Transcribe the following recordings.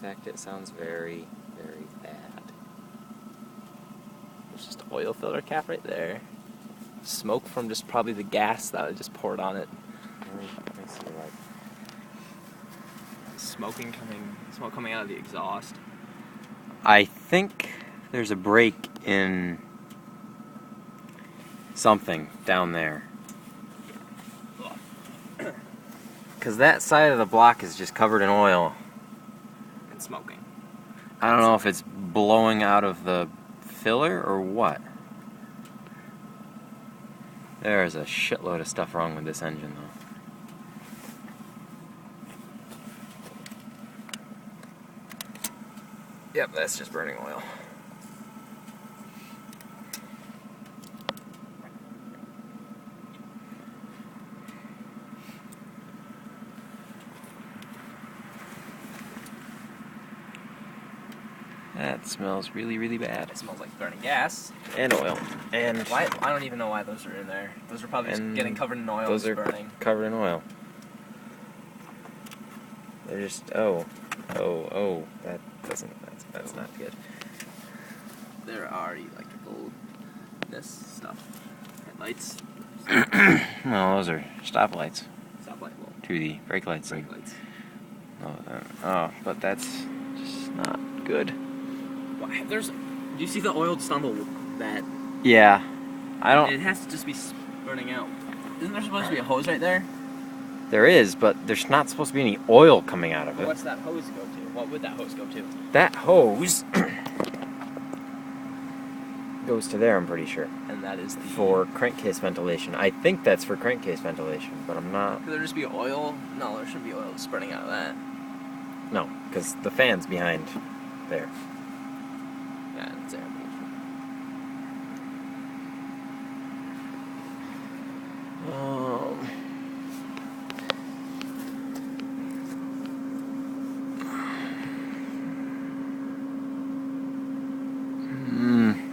fact, it sounds very, very bad. There's just oil filter cap right there. Smoke from just probably the gas that I just poured on it. Let me see, like, Smoke coming out of the exhaust. I think there's a break in something down there. Because that side of the block is just covered in oil. And smoking. I don't know if it's blowing out of the filler or what. There's a shitload of stuff wrong with this engine, though. Yep, that's just burning oil. That smells really, really bad. It smells like burning gas. And oil. And Why? I don't even know why those are in there. Those are probably just getting covered in oil. Those and are burning. covered in oil. They're just that doesn't that's not good. There are electrical stuff. Headlights. No, those are stoplights Stoplight. Well, to the brake lights. brake lights. But that's just not good. Why? Do you see the oil just on that? Yeah, I don't. It has to just be burning out. Isn't there supposed to be a hose right there? There is, but there's not supposed to be any oil coming out of it. What's that hose go to? What would that hose go to? That hose goes to there, I'm pretty sure. And that is For crankcase ventilation. I think that's for crankcase ventilation, but I'm not. Could there just be oil? No, there shouldn't be oil spurting out of that. No, because the fan's behind there. Yeah, it's air pollution.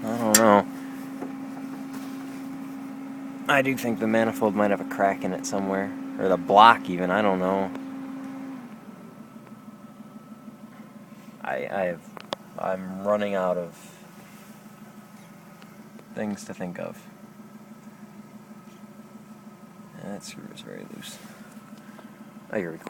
I don't know. I do think the manifold might have a crack in it somewhere. Or the block even, I don't know. I'm running out of things to think of. And that screw is very loose. Oh, you're recording.